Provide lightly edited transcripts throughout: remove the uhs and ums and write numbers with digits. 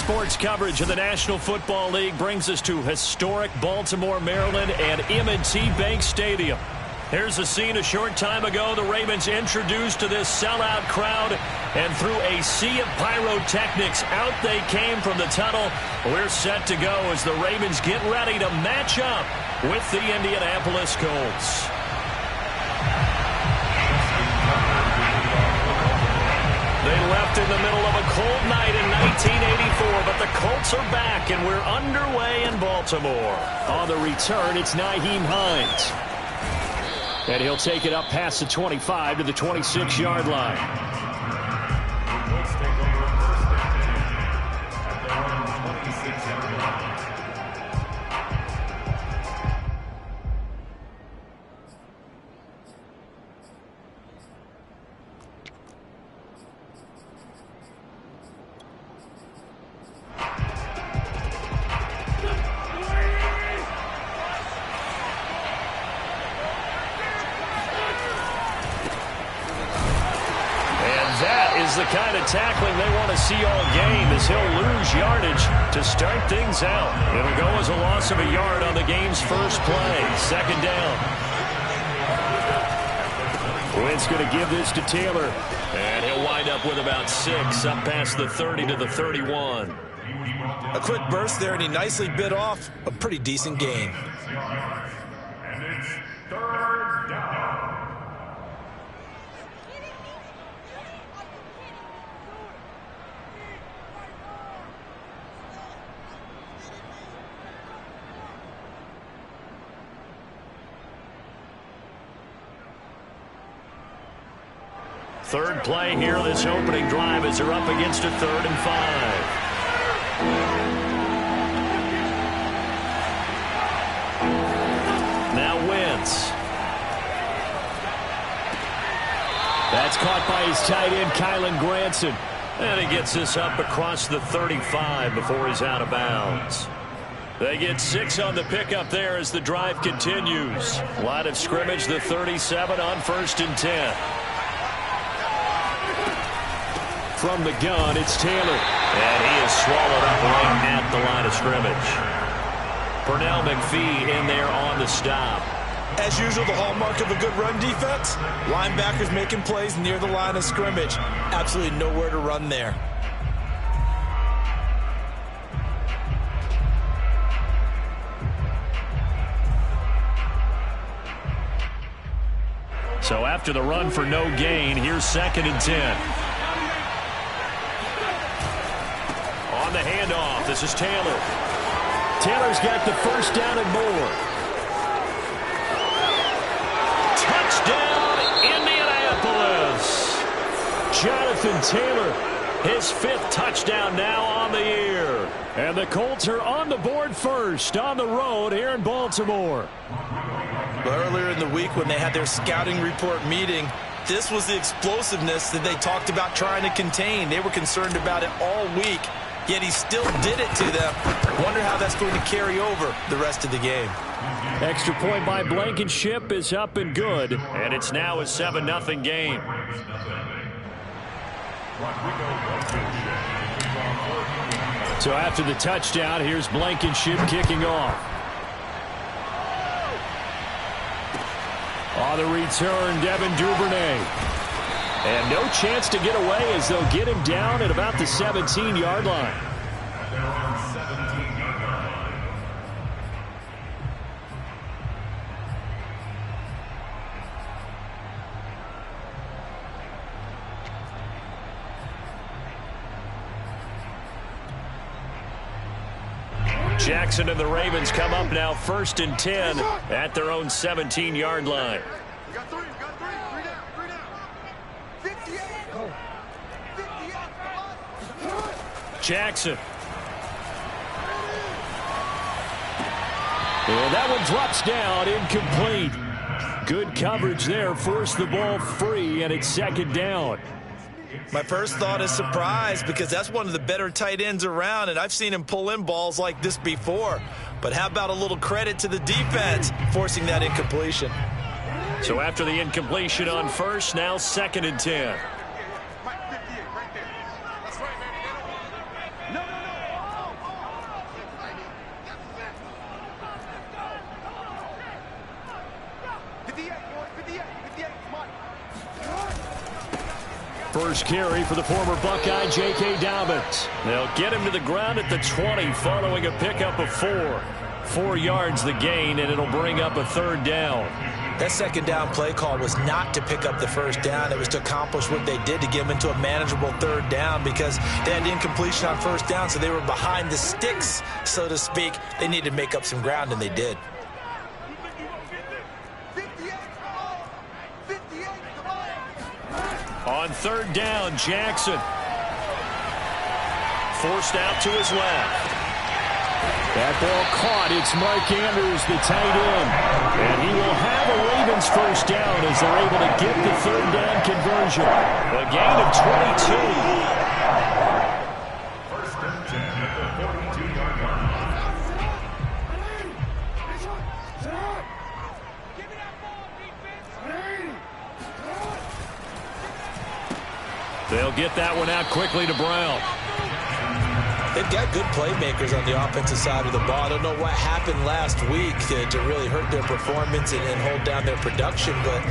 sports coverage of the National Football League brings us to historic Baltimore, Maryland and M&T Bank Stadium. Here's a scene a short time ago. The Ravens introduced to this sellout crowd, and through a sea of pyrotechnics, out they came from the tunnel. We're set to go as the Ravens get ready to match up with the Indianapolis Colts. They left in the middle of a cold night in 1984, but the Colts are back, and we're underway in Baltimore. On the return, it's Nyheim Hines. And he'll take it up past the 25 to the 26-yard line. The kind of tackling they want to see all game as he'll lose yardage to start things out. It'll go as a loss of a yard on the game's first play. Second down. Wynn's going to give this to Taylor. And he'll wind up with about 6 up past the 30 to the 31. A quick burst there, and he nicely bit off a pretty decent gain. And it's third down. Third play here, this opening drive as they're up against a 3rd and 5. Now Wentz. That's caught by his tight end, Kylen Granson. And he gets this up across the 35 before he's out of bounds. They get 6 on the pickup there as the drive continues. Line of scrimmage, the 37 on 1st and 10. From the gun, it's Taylor. And he is swallowed up right at the line of scrimmage. Pernell McPhee in there on the stop. As usual, the hallmark of a good run defense, linebackers making plays near the line of scrimmage. Absolutely nowhere to run there. So after the run for no gain, here's 2nd and 10. On the handoff, this is Taylor. Taylor's got the first down and more. Touchdown, Indianapolis. Jonathan Taylor, his 5th touchdown now on the year. And the Colts are on the board first on the road here in Baltimore. Earlier in the week when they had their scouting report meeting, this was the explosiveness that they talked about trying to contain. They were concerned about it all week. Yet he still did it to them. Wonder how that's going to carry over the rest of the game. Extra point by Blankenship is up and good. And it's now a 7-0 game. So after the touchdown, here's Blankenship kicking off. On the return, Devin Duvernay. And no chance to get away as they'll get him down at about the 17-yard line. Jackson and the Ravens come up now 1st and 10 at their own 17-yard line. Jackson. And that one drops down, incomplete. Good coverage there, forced the ball free, and it's 2nd down. My first thought is surprise, because that's one of the better tight ends around, and I've seen him pull in balls like this before. But how about a little credit to the defense forcing that incompletion? So after the incompletion on first, now 2nd and 10. First carry for the former Buckeye, J.K. Dobbins. They'll get him to the ground at the 20 following a pickup of 4. 4 yards the gain, and it'll bring up a third down. That second down play call was not to pick up the first down. It was to accomplish what they did, to get them into a manageable third down, because they had incompletion on first down, so they were behind the sticks, so to speak. They needed to make up some ground, and they did. On third down, Jackson. Forced out to his left. That ball caught. It's Mark Andrews, the tight end. And he will have a Ravens first down as they're able to get the third down conversion. A gain of 22. First and 10 at the 42-yard line. They'll get that one out quickly to Brown. They've got good playmakers on the offensive side of the ball. I don't know what happened last week to really hurt their performance and hold down their production, but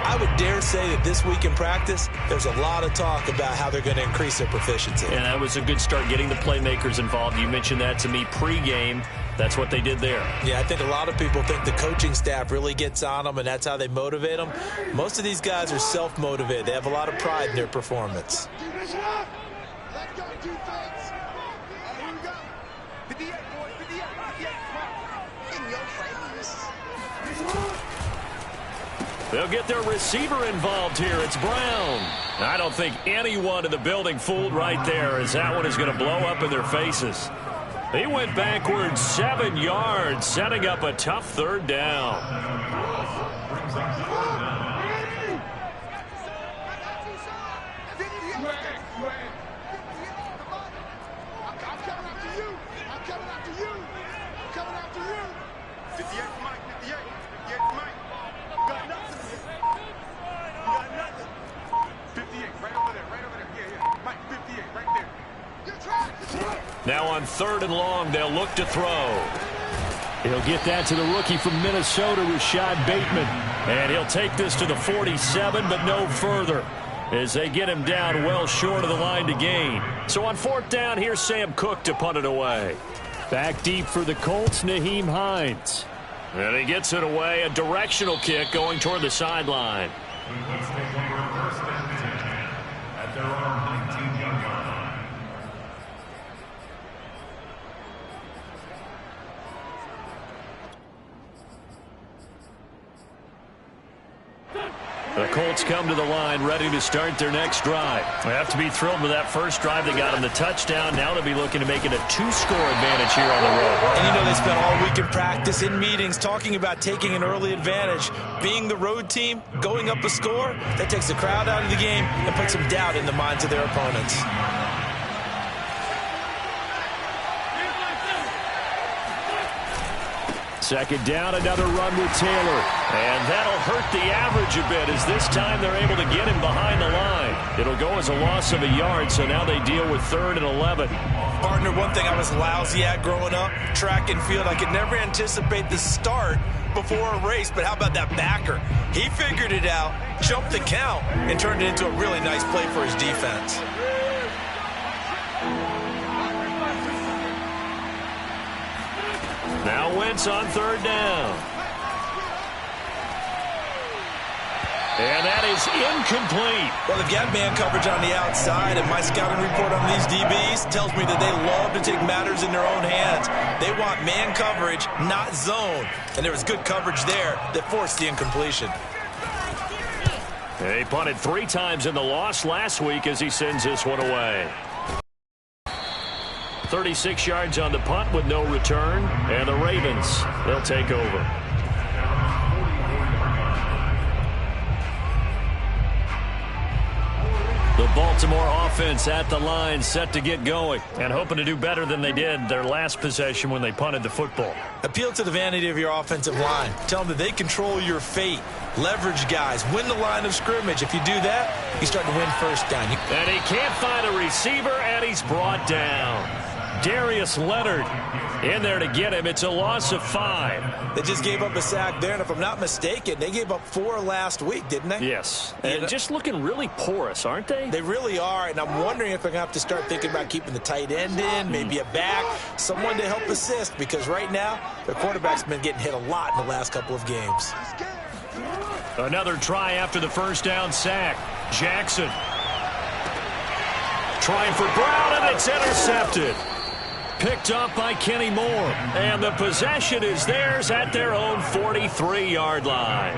I would dare say that this week in practice, there's a lot of talk about how they're going to increase their proficiency. And that was a good start, getting the playmakers involved. You mentioned that to me pregame. That's what they did there. Yeah, I think a lot of people think the coaching staff really gets on them, and that's how they motivate them. Most of these guys are self-motivated. They have a lot of pride in their performance. They'll get their receiver involved here. It's Brown. I don't think anyone in the building fooled right there, as that one is going to blow up in their faces. He went backwards 7 yards, setting up a tough third down. Now on third and long, they'll look to throw. He'll get that to the rookie from Minnesota, Rashad Bateman. And he'll take this to the 47, but no further, as they get him down well short of the line to gain. So on fourth down, here's Sam Cook to punt it away. Back deep for the Colts, Nyheim Hines. And he gets it away, a directional kick going toward the sideline. Let's take over first and 10 at their own 19-yard line. The Colts come to the line ready to start their next drive. They have to be thrilled with that first drive. They got them the touchdown. Now they'll be looking to make it a 2-score advantage here on the road. And you know, they spent all week in practice, in meetings, talking about taking an early advantage. Being the road team, going up a score, that takes the crowd out of the game and puts some doubt in the minds of their opponents. Second down, another run with Taylor. And that'll hurt the average a bit, as this time they're able to get him behind the line. It'll go as a loss of a yard, so now they deal with 3rd and 11. Partner, one thing I was lousy at growing up, track and field, I could never anticipate the start before a race, but how about that backer? He figured it out, jumped the count, and turned it into a really nice play for his defense. Now Wentz on third down. And that is incomplete. Well, they've got man coverage on the outside, and my scouting report on these DBs tells me that they love to take matters in their own hands. They want man coverage, not zone. And there was good coverage there that forced the incompletion. They punted 3 times in the loss last week as he sends this one away. 36 yards on the punt with no return, and the Ravens, they'll take over. The Baltimore offense at the line, set to get going, and hoping to do better than they did their last possession when they punted the football. Appeal to the vanity of your offensive line. Tell them that they control your fate. Leverage guys. Win the line of scrimmage. If you do that, you start to win first down. And he can't find a receiver, and he's brought down. Darius Leonard in there to get him. It's a loss of 5. They just gave up a sack there, and if I'm not mistaken, they gave up 4 last week, didn't they? Yes. And just looking really porous, aren't they? They really are, and I'm wondering if they're going to have to start thinking about keeping the tight end in, maybe a back, someone to help assist, because right now, their quarterback's been getting hit a lot in the last couple of games. Another try after the first down sack. Jackson trying for Brown, and it's intercepted. Picked up by Kenny Moore. And the possession is theirs at their own 43-yard line.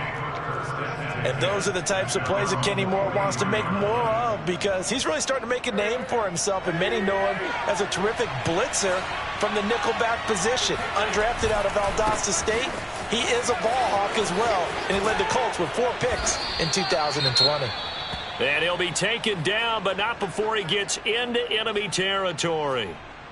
And those are the types of plays that Kenny Moore wants to make more of, because he's really starting to make a name for himself, and many know him as a terrific blitzer from the nickelback position. Undrafted out of Valdosta State, he is a ball hawk as well, and he led the Colts with 4 picks in 2020. And he'll be taken down, but not before he gets into enemy territory.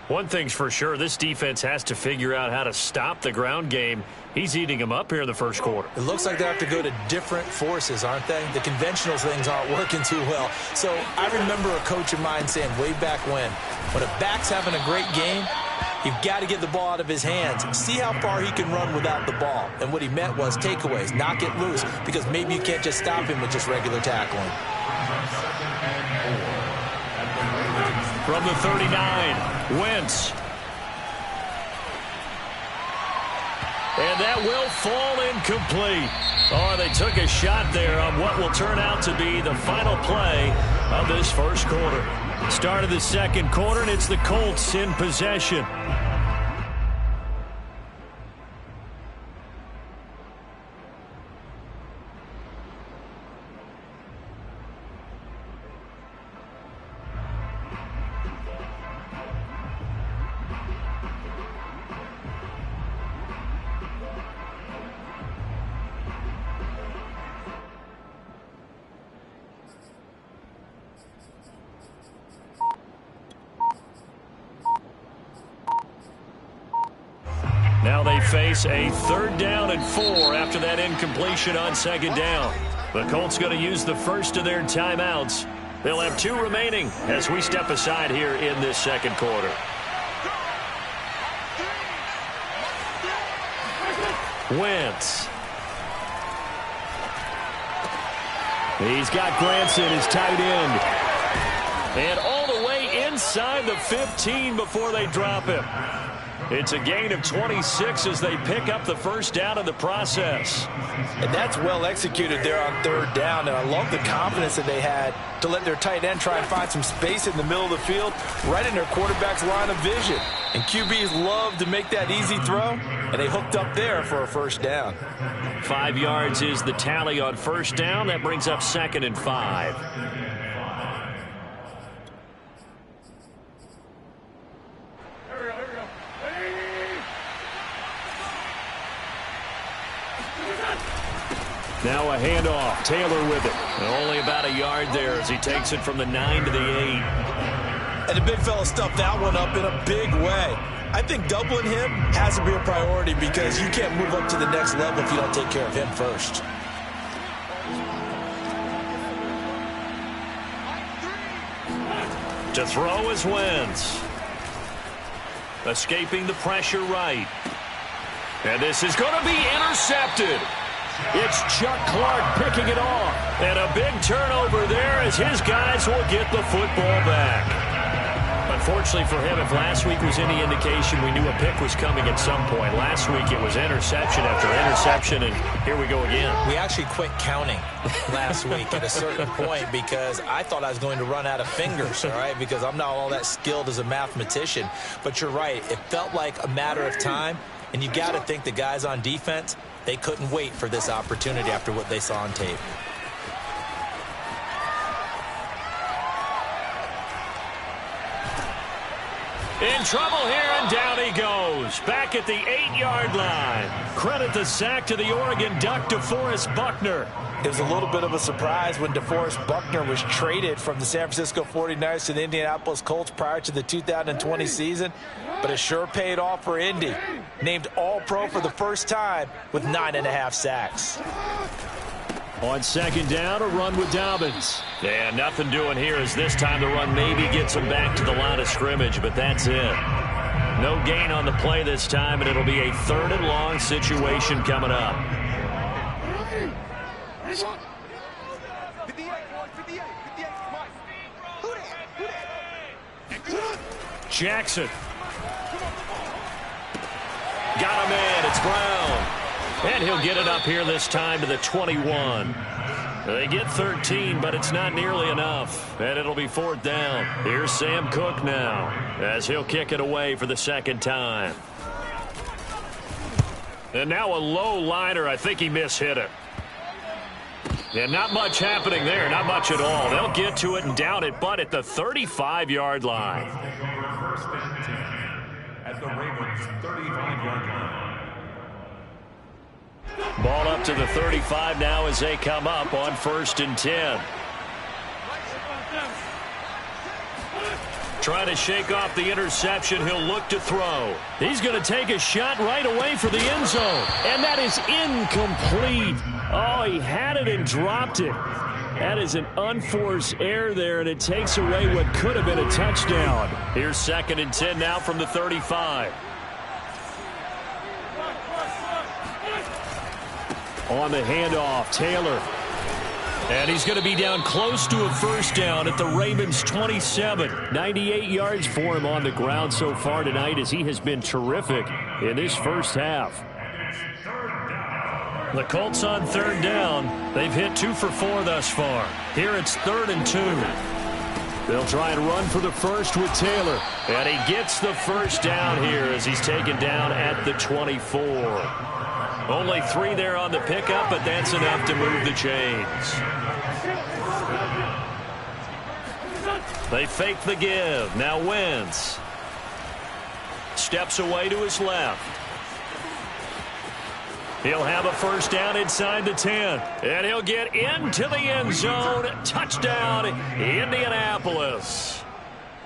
One thing's for sure, this defense has to figure out how to stop the ground game. He's eating them up here in the first quarter. It looks like they have to go to different forces, aren't they? The conventional things aren't working too well. So I remember a coach of mine saying way back when a back's having a great game, you've got to get the ball out of his hands. See how far he can run without the ball. And what he meant was takeaways, knock it loose, because maybe you can't just stop him with just regular tackling. From the 39, Wentz. And that will fall incomplete. Oh, they took a shot there on what will turn out to be the final play of this first quarter. Start of the second quarter, and it's the Colts in possession. Now they face a 3rd down and 4 after that incompletion on 2nd down. The Colts going to use the first of their timeouts. They'll have 2 remaining as we step aside here in this second quarter. Wentz. He's got Granson, his tight end. And all the way inside the 15 before they drop him. It's a gain of 26 as they pick up the first down in the process. And that's well executed there on 3rd down. And I love the confidence that they had to let their tight end try and find some space in the middle of the field, right in their quarterback's line of vision. And QBs love to make that easy throw, and they hooked up there for a first down. 5 yards is the tally on first down. That brings up 2nd and 5. Now a handoff. Taylor with it. And only about a yard there as he takes it from the 9 to the 8. And the big fella stuffed that one up in a big way. I think doubling him has to be a priority, because you can't move up to the next level if you don't take care of him first. To throw is Wentz. Escaping the pressure right. And this is going to be intercepted. It's Chuck Clark picking it off. And a big turnover there as his guys will get the football back. Unfortunately for him, if last week was any indication, we knew a pick was coming at some point. Last week it was interception after interception, and here we go again. We actually quit counting last week at a certain point because I thought I was going to run out of fingers, all right, because I'm not all that skilled as a mathematician. But you're right. It felt like a matter of time, and you got to think the guys on defense, they couldn't wait for this opportunity after what they saw on tape. In trouble here, and down he goes. Back at the 8-yard line. Credit the sack to the Oregon Duck, DeForest Buckner. It was a little bit of a surprise when DeForest Buckner was traded from the San Francisco 49ers to the Indianapolis Colts prior to the 2020 season, but it sure paid off for Indy. Named All-Pro for the first time with 9.5 sacks. On second down, a run with Dobbins. And nothing doing here as this time the run maybe gets him back to the line of scrimmage, but that's it. No gain on the play this time, and it'll be a 3rd and long situation coming up. Jackson. Got him in. It's Brown. And he'll get it up here this time to the 21. They get 13, but it's not nearly enough. And it'll be 4th down. Here's Sam Cook now as he'll kick it away for the 2nd time. And now a low liner. I think he mishit it. And not much happening there. Not much at all. They'll get to it and down it, but at the 35-yard line. First and 10 at the Ravens 35-yard line. Ball up to the 35 now as they come up on 1st and 10. Trying to shake off the interception. He'll look to throw. He's going to take a shot right away for the end zone. And that is incomplete. Oh, he had it and dropped it. That is an unforced error there, and it takes away what could have been a touchdown. Here's 2nd and 10 now from the 35. On the handoff, Taylor. And he's going to be down close to a 1st down at the Ravens 27. 98 yards for him on the ground so far tonight as he has been terrific in this first half. The Colts on 3rd down. They've hit 2 for 4 thus far. Here it's 3rd and 2. They'll try and run for the first with Taylor. And he gets the 1st down here as he's taken down at the 24. Only 3 there on the pickup, but that's enough to move the chains. They fake the give. Now Wentz steps away to his left. He'll have a 1st down inside the 10. And he'll get into the end zone. Touchdown, Indianapolis.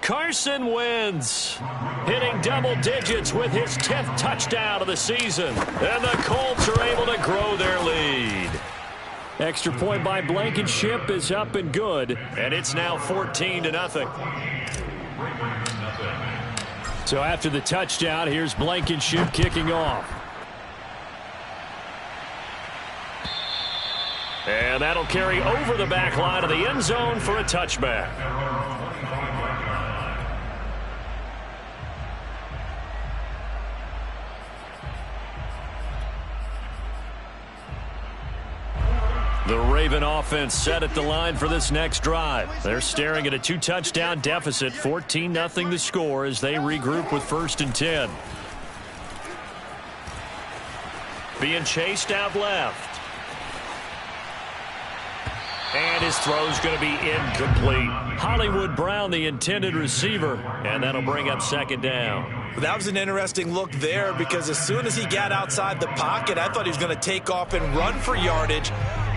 Carson Wentz hitting double digits with his 10th touchdown of the season. And the Colts are able to grow their lead. Extra point by Blankenship is up and good. And it's now 14-0. So after the touchdown, here's Blankenship kicking off. And that'll carry over the back line of the end zone for a touchback. The Raven offense set at the line for this next drive. They're staring at a 2-touchdown deficit, 14-0 the score as they regroup with 1st and 10. Being chased out left. And his throw's going to be incomplete. Hollywood Brown, the intended receiver, and that'll bring up 2nd down. That was an interesting look there because as soon as he got outside the pocket, I thought he was going to take off and run for yardage.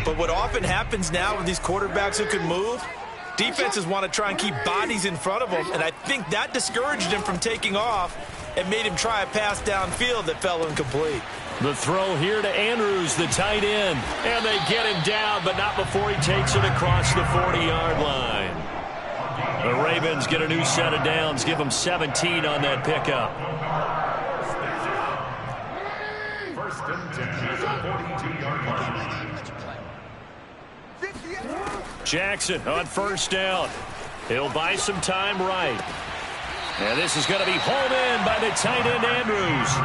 But what often happens now with these quarterbacks who can move, defenses want to try and keep bodies in front of them, and I think that discouraged him from taking off and made him try a pass downfield that fell incomplete. The throw here to Andrews, the tight end. And they get him down, but not before he takes it across the 40-yard line. The Ravens get a new set of downs, give them 17 on that pickup. 1st and 10 at the 42-yard line. Jackson on 1st down. He'll buy some time right. And this is going to be hauled in by the tight end Andrews.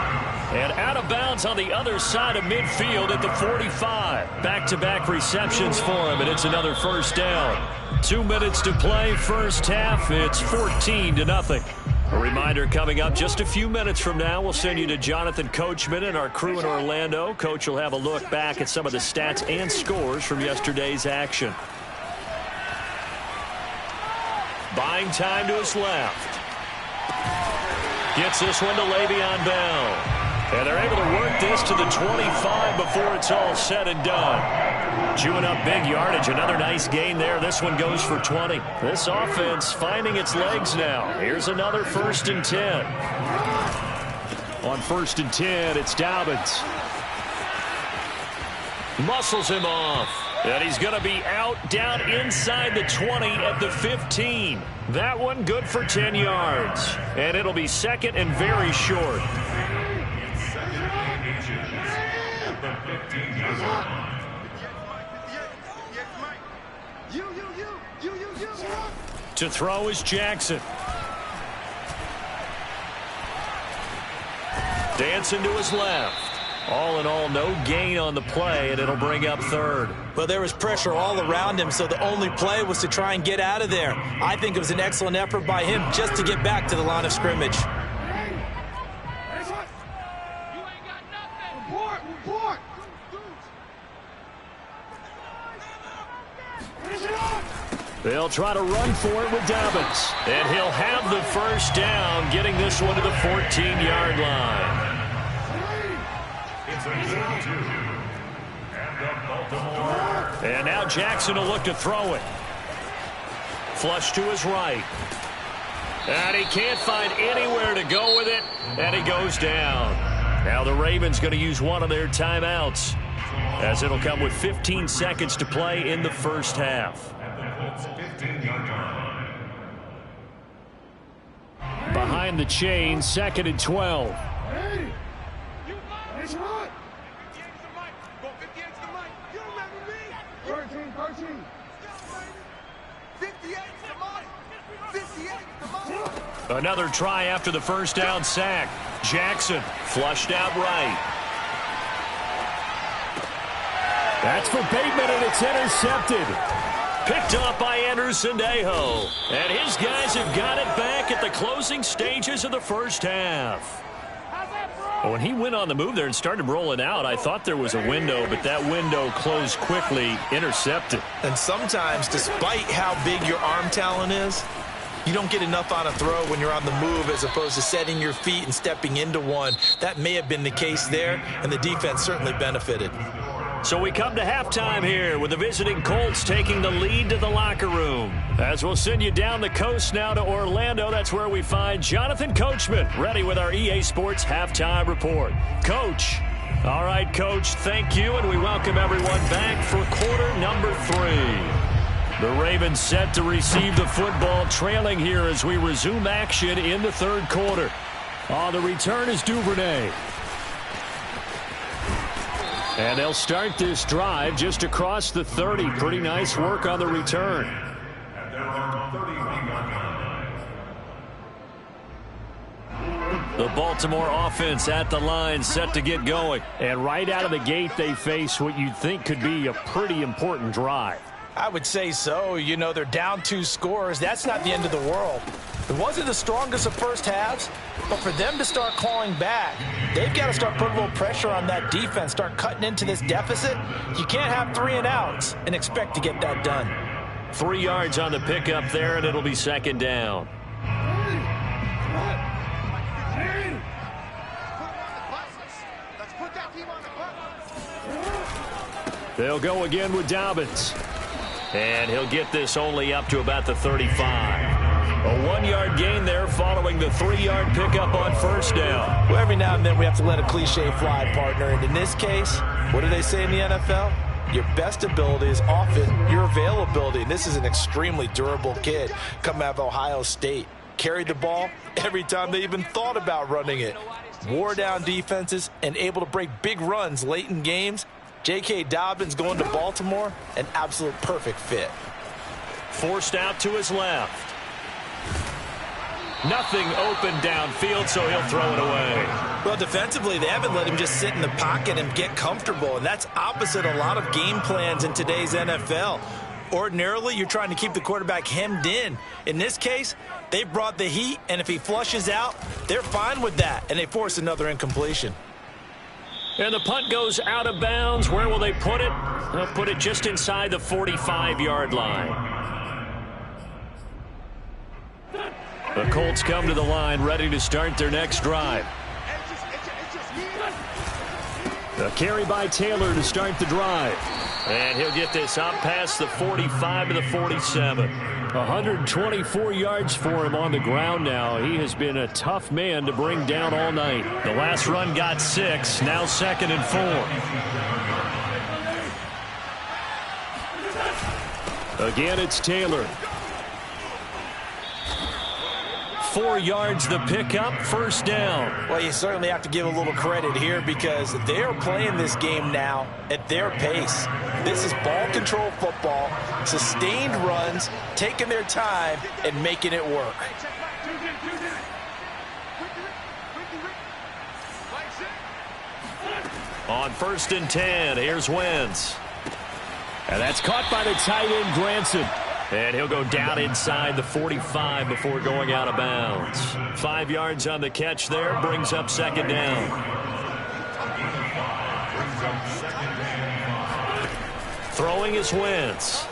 And out of bounds on the other side of midfield at the 45. Back-to-back receptions for him, and it's another 1st down. 2 minutes to play, first half. It's 14-0. A reminder coming up just a few minutes from now. We'll send you to Jonathan Coachman and our crew in Orlando. Coach will have a look back at some of the stats and scores from yesterday's action. Buying time to his left. Gets this one to Le'Veon Bell. And they're able to work this to the 25 before it's all said and done. Chewing up big yardage. Another nice gain there. This one goes for 20. This offense finding its legs now. Here's another 1st and 10. On 1st and 10, it's Dobbins. Muscles him off. And he's going to be out down inside the 20 at the 15. That one good for 10 yards. And it'll be second and very short. To throw is Jackson. Dancing to his left. All in all, no gain on the play, and it'll bring up third. Well, there was pressure all around him, so the only play was to try and get out of there. I think it was an excellent effort by him just to get back to the line of scrimmage. They'll try to run for it with Dobbins. And he'll have the first down, getting this one to the 14-yard line. And now Jackson will look to throw it. Flush to his right. And he can't find anywhere to go with it. And he goes down. Now the Ravens going to use one of their timeouts, as it'll come with 15 seconds to play in the first half. Behind the chain, 2nd and 12. Another try after the first down sack. Jackson flushed out right. That's for Bateman, and it's intercepted. Picked off by Anderson-Dejo. And his guys have got it back at the closing stages of the first half. When he went on the move there and started rolling out, I thought there was a window, but that window closed quickly, intercepted. And sometimes, despite how big your arm talent is, you don't get enough on a throw when you're on the move as opposed to setting your feet and stepping into one. That may have been the case there, and the defense certainly benefited. So we come to halftime here with the visiting Colts taking the lead to the locker room. As we'll send you down the coast now to Orlando, that's where we find Jonathan Coachman ready with our EA Sports Halftime Report. Coach. All right, Coach, thank you, and we welcome everyone back for quarter number 3. The Ravens set to receive the football, trailing here as we resume action in the third quarter. On the return is Duvernay. And they'll start this drive just across the 30. Pretty nice work on the return. The Baltimore offense at the line, set to get going. And right out of the gate, they face what you'd think could be a pretty important drive. I would say so. You know, they're down 2 scores. That's not the end of the world. It wasn't the strongest of first halves, but for them to start clawing back, they've got to start putting a little pressure on that defense, start cutting into this deficit. You can't have 3 and outs and expect to get that done. 3 yards on the pickup there, and it'll be second down. They'll go again with Dobbins. And he'll get this only up to about the 35. A 1-yard gain there following the 3-yard pickup on first down. Well, every now and then we have to let a cliche fly, partner. And in this case, what do they say in the NFL? Your best ability is often your availability. And this is an extremely durable kid coming out of Ohio State. Carried the ball every time they even thought about running it. Wore down defenses and able to break big runs late in games. J.K. Dobbins going to Baltimore, an absolute perfect fit. Forced out to his left. Nothing open downfield, so he'll throw it away. Well, defensively, they haven't let him just sit in the pocket and get comfortable, and that's opposite a lot of game plans in today's NFL. Ordinarily, you're trying to keep the quarterback hemmed in. In this case, they brought the heat, and if he flushes out, they're fine with that, and they force another incompletion. And the punt goes out of bounds. Where will they put it? They'll put it just inside the 45-yard line. The Colts come to the line, ready to start their next drive. A carry by Taylor to start the drive. And he'll get this up past the 45 to the 47. 124 yards for him on the ground now. He has been a tough man to bring down all night. The last run got 6, now 2nd and 4. Again, it's Taylor. 4 yards the pickup, first down. Well, you certainly have to give a little credit here because they are playing this game now at their pace. This is ball control football, sustained runs, taking their time, and making it work. On 1st and 10, here's Wentz. And that's caught by the tight end, Granson. And he'll go down inside the 45 before going out of bounds. 5 yards on the catch there, brings up second down. Throwing is Wentz.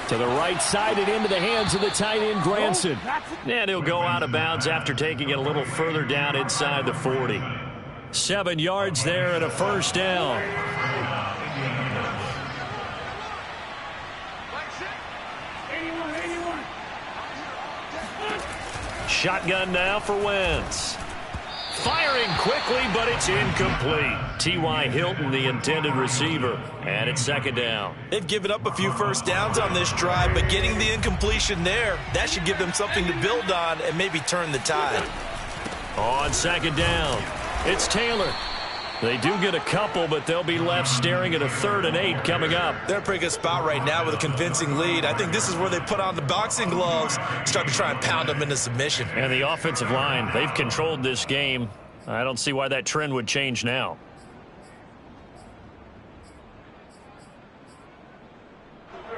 To the right side and into the hands of the tight end, Granson. And he'll go out of bounds after taking it a little further down inside the 40. 7 yards there and a first down. Shotgun now for Wentz. Firing quickly, but it's incomplete. T.Y. Hilton, the intended receiver, and it's second down. They've given up a few first downs on this drive, but getting the incompletion there, that should give them something to build on and maybe turn the tide. On second down, it's Taylor. They do get a couple, but they'll be left staring at a 3rd and 8 coming up. They're in a pretty good spot right now with a convincing lead. I think this is where they put on the boxing gloves, start to try and pound them into submission. And the offensive line, they've controlled this game. I don't see why that trend would change now.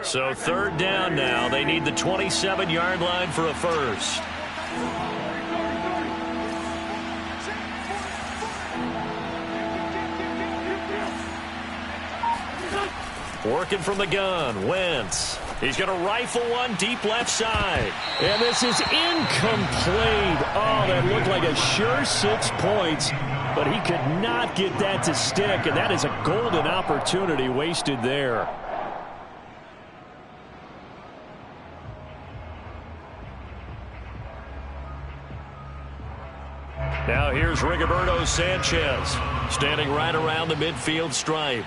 So 3rd down now. They need the 27-yard line for a first. Working from the gun, Wentz. He's going to rifle one deep left side. And this is incomplete. Oh, that looked like a sure 6 points, but he could not get that to stick, and that is a golden opportunity wasted there. Now here's Rigoberto Sanchez, standing right around the midfield stripe.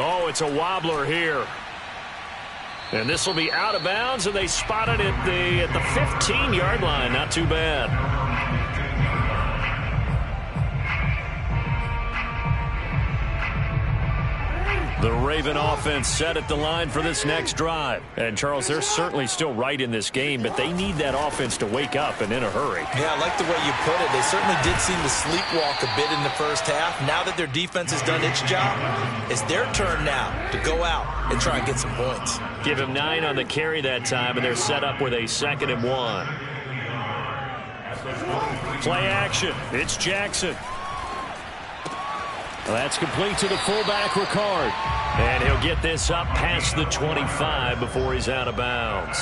Oh, it's a wobbler here. And this will be out of bounds, and they spot it at the 15-yard line. Not too bad. The Raven offense set at the line for this next drive. And, Charles, they're certainly still right in this game, but they need that offense to wake up and in a hurry. Yeah, I like the way you put it. They certainly did seem to sleepwalk a bit in the first half. Now that their defense has done its job, it's their turn now to go out and try and get some points. Give him 9 on the carry that time, and they're set up with a 2nd and 1. Play action. It's Jackson. That's complete to the fullback, Ricard. And he'll get this up past the 25 before he's out of bounds.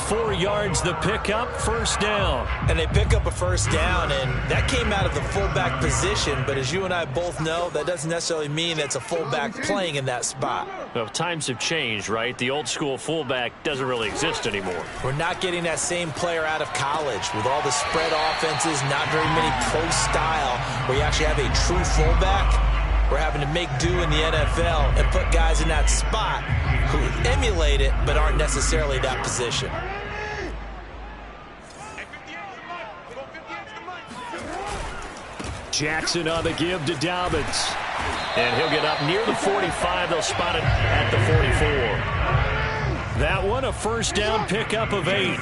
4 yards the pickup, first down. And they pick up a first down, and that came out of the fullback position. But as you and I both know, that doesn't necessarily mean it's a fullback playing in that spot. Well, times have changed, right? The old school fullback doesn't really exist anymore. We're not getting that same player out of college with all the spread offenses, not very many pro style, where you actually have a true fullback. We're having to make do in the NFL and put guys in that spot who emulate it but aren't necessarily that position. Jackson on the give to Dobbins. And he'll get up near the 45. They'll spot it at the 44. That one a first down pickup of 8.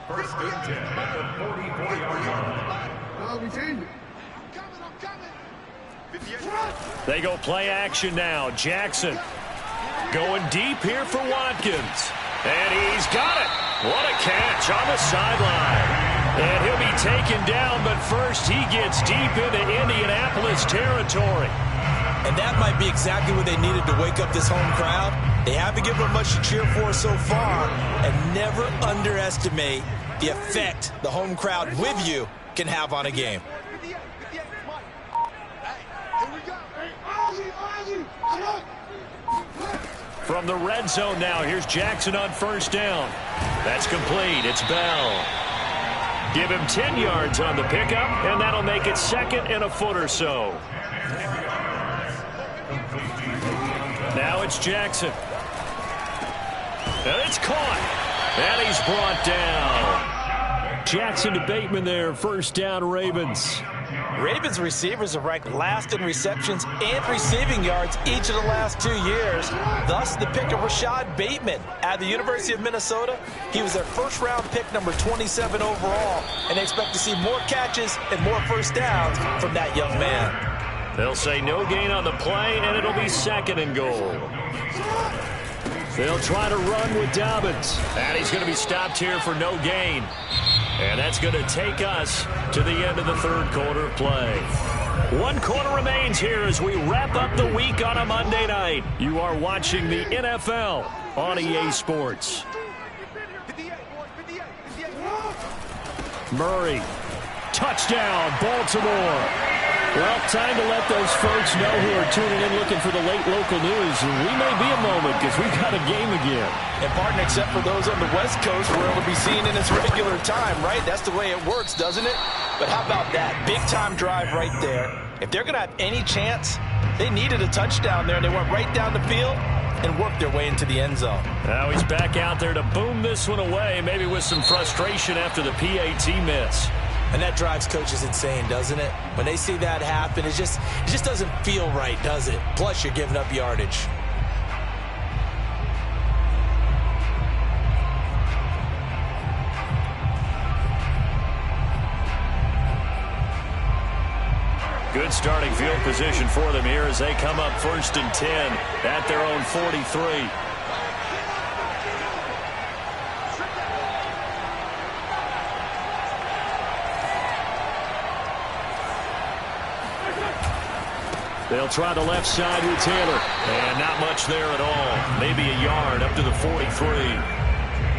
First and 10 at the 44-yard line. They go play action now. Jackson going deep here for Watkins. And he's got it. What a catch on the sideline. And he'll be taken down, but first he gets deep into Indianapolis territory. And that might be exactly what they needed to wake up this home crowd. They haven't given them much to cheer for so far, and never underestimate the effect the home crowd with you can have on a game. From the red zone now, here's Jackson on first down. That's complete. It's Bell. Give him 10 yards on the pickup, and that'll make it second and a foot or so. Now it's Jackson. And it's caught. And he's brought down. Jackson to Bateman there, first down Ravens. Ravens receivers are ranked last in receptions and receiving yards each of the last 2 years. Thus, the pick of Rashad Bateman at the University of Minnesota. He was their first-round pick, number 27 overall, and they expect to see more catches and more first downs from that young man. They'll say no gain on the play, and it'll be second and goal. They'll try to run with Dobbins, and he's going to be stopped here for no gain. And that's going to take us to the end of the third quarter of play. 1 quarter remains here as we wrap up the week on a Monday night. You are watching the NFL on EA Sports. Murray, touchdown, Baltimore. Well, time to let those folks know who are tuning in looking for the late local news. We may be a moment because we've got a game again. And, partner, except for those on the West Coast where it will be seen in its regular time, right? That's the way it works, doesn't it? But how about that? Big-time drive right there. If they're going to have any chance, they needed a touchdown there, and they went right down the field and worked their way into the end zone. Now he's back out there to boom this one away, maybe with some frustration after the PAT miss. And that drives coaches insane, doesn't it? When they see that happen, it just doesn't feel right, does it? Plus, you're giving up yardage. Good starting field position for them here as they come up 1st and 10 at their own 43. They'll try the left side with Taylor. And not much there at all. Maybe a yard up to the 43.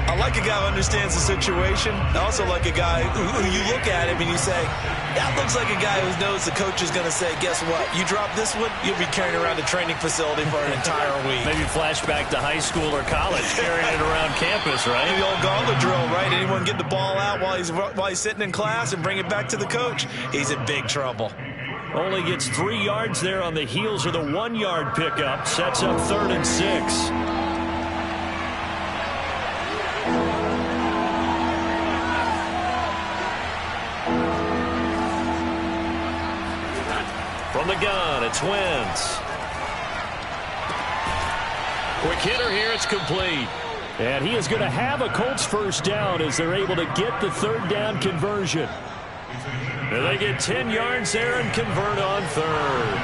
I like a guy who understands the situation. I also like a guy who you look at him and you say, that looks like a guy who knows the coach is going to say, guess what? You drop this one, you'll be carrying around the training facility for an entire week. Maybe flashback to high school or college, carrying it around campus, right? The old gauntlet drill, right? Anyone get the ball out while he's sitting in class and bring it back to the coach? He's in big trouble. Only gets 3 yards there on the heels of the 1-yard pickup. Sets up 3rd and 6. From the gun, it's Wentz. Quick hitter here, it's complete. And he is going to have a Colts first down as they're able to get the 3rd down conversion. And they get 10 yards there and convert on 3rd.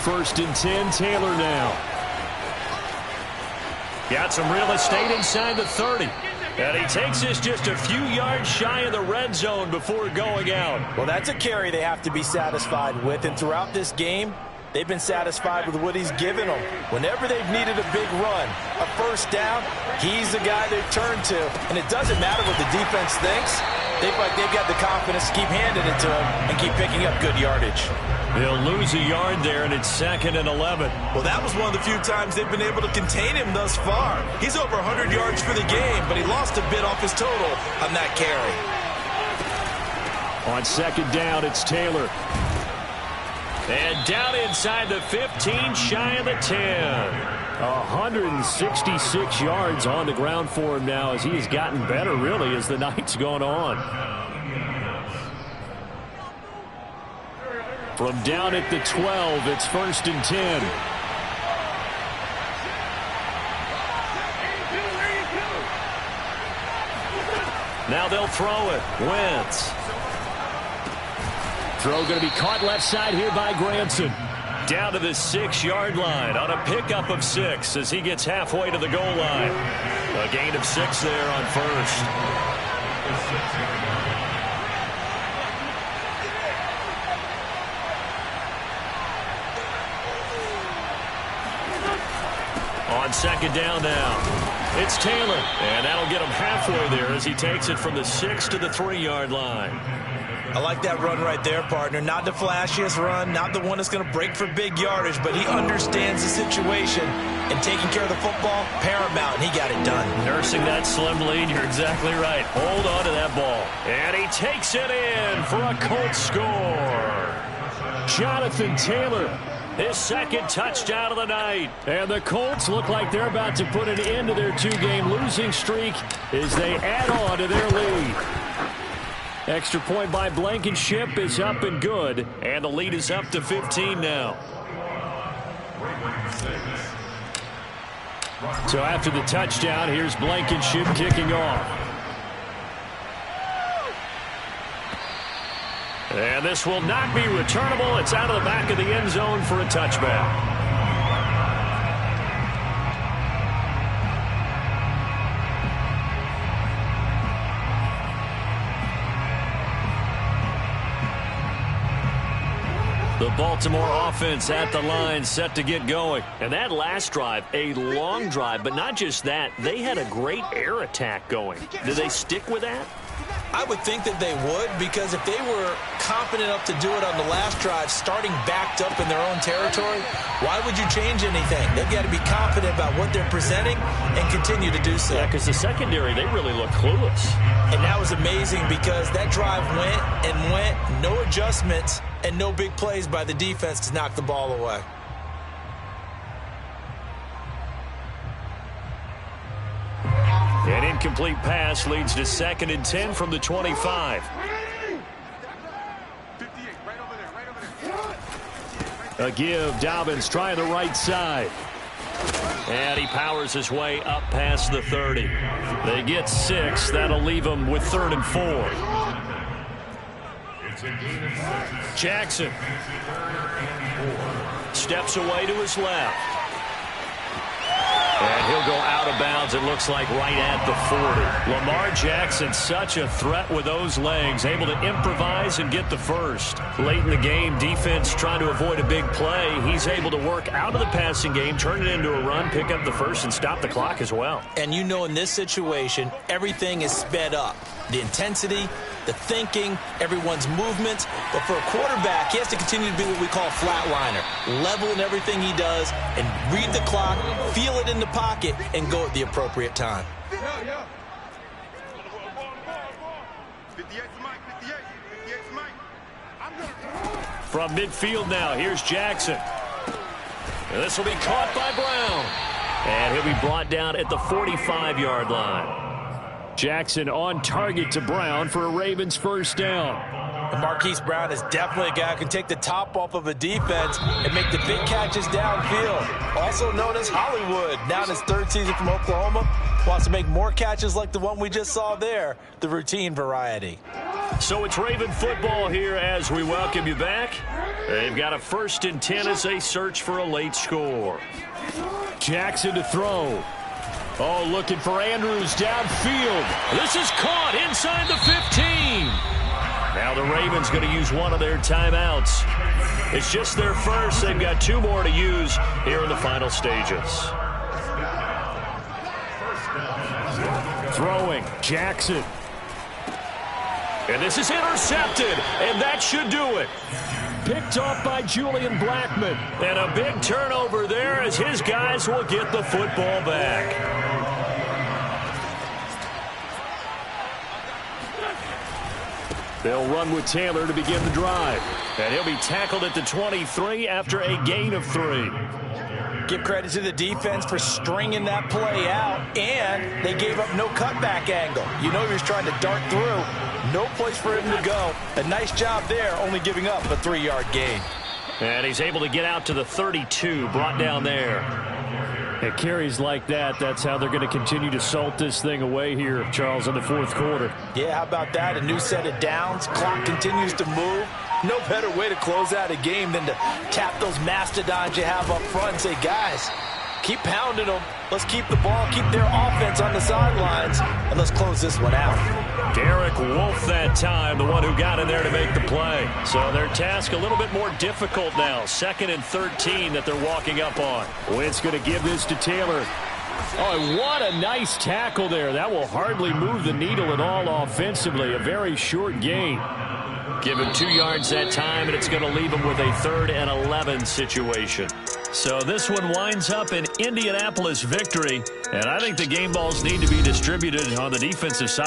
1st and 10, Taylor now. Got some real estate inside the 30. And he takes this just a few yards shy of the red zone before going out. Well, that's a carry they have to be satisfied with. And throughout this game, they've been satisfied with what he's given them. Whenever they've needed a big run, a first down, he's the guy they've turned to. And it doesn't matter what the defense thinks. They've got the confidence to keep handing it to him and keep picking up good yardage. They'll lose a yard there, and it's 2nd and 11. Well, that was one of the few times they've been able to contain him thus far. He's over 100 yards for the game, but he lost a bit off his total on that carry. On 2nd down, it's Taylor. And down inside the 15, shy of the 10. 166 yards on the ground for him now as he has gotten better, really, as the night's gone on. From down at the 12, it's 1st and 10. Now they'll throw it. Wentz. Throw going to be caught left side here by Granson. Down to the 6-yard line on a pickup of 6 as he gets halfway to the goal line. A gain of 6 there on 1st. On 2nd down now, it's Taylor. And that'll get him halfway there as he takes it from the 6 to the 3-yard line. I like that run right there, partner. Not the flashiest run, not the one that's going to break for big yardage, but he understands the situation, and taking care of the football, paramount, and he got it done. Nursing that slim lead, you're exactly right. Hold on to that ball. And he takes it in for a Colts score. Jonathan Taylor, his second touchdown of the night. And the Colts look like they're about to put an end to their two-game losing streak as they add on to their lead. Extra point by Blankenship is up and good, and the lead is up to 15 now. So after the touchdown, here's Blankenship kicking off. And this will not be returnable. It's out of the back of the end zone for a touchback. The Baltimore offense at the line, set to get going. And that last drive, a long drive, but not just that. They had a great air attack going. Do they stick with that? I would think that they would, because if they were confident enough to do it on the last drive, starting backed up in their own territory, why would you change anything? They've got to be confident about what they're presenting and continue to do so. Yeah, because the secondary, they really look clueless. And that was amazing because that drive went and went, no adjustments, and no big plays by the defense to knock the ball away. An incomplete pass leads to 2nd and 10 from the 25. A give, Dobbins trying the right side. And he powers his way up past the 30. They get 6. That'll leave them with 3rd and 4. Jackson steps away to his left. And he'll go out of bounds, it looks like, right at the 40. Lamar Jackson, such a threat with those legs, able to improvise and get the first. Late in the game, defense trying to avoid a big play. He's able to work out of the passing game, turn it into a run, pick up the first, and stop the clock as well. And you know, in this situation, everything is sped up. The intensity, the thinking, everyone's movements. But for a quarterback, he has to continue to be what we call a flatliner. Level in everything he does and read the clock, feel it in the pocket, and go at the appropriate time. From midfield now, here's Jackson. And this will be caught by Brown. And he'll be brought down at the 45-yard line. Jackson on target to Brown for a Ravens first down. And Marquise Brown is definitely a guy who can take the top off of a defense and make the big catches downfield. Also known as Hollywood, now in his 3rd season from Oklahoma. Wants to make more catches like the one we just saw there, the routine variety. So it's Raven football here as we welcome you back. They've got a 1st and 10 as they search for a late score. Jackson to throw. Oh, looking for Andrews downfield. This is caught inside the 15. Now the Ravens going to use one of their timeouts. It's just their first. They've got 2 more to use here in the final stages. Throwing, Jackson. And this is intercepted, and that should do it. Picked off by Julian Blackman. And a big turnover there as his guys will get the football back. They'll run with Taylor to begin the drive. And he'll be tackled at the 23 after a gain of 3. Give credit to the defense for stringing that play out, and they gave up no cutback angle. You know he was trying to dart through. No place for him to go. A nice job there, only giving up a 3-yard gain. And he's able to get out to the 32, brought down there. At carries like that, that's how they're going to continue to salt this thing away here, Charles, in the 4th quarter. Yeah, how about that? A new set of downs. Clock continues to move. No better way to close out a game than to tap those mastodons you have up front and say, guys, keep pounding them. Let's keep the ball, keep their offense on the sidelines, and let's close this one out. Derek Wolfe that time, the one who got in there to make the play. So their task a little bit more difficult now. 2nd and 13 that they're walking up on. Wentz going to give this to Taylor. Oh, what a nice tackle there. That will hardly move the needle at all offensively. A very short gain. Give him 2 yards that time, and it's going to leave him with a 3rd and 11 situation. So this one winds up an Indianapolis victory, and I think the game balls need to be distributed on the defensive side.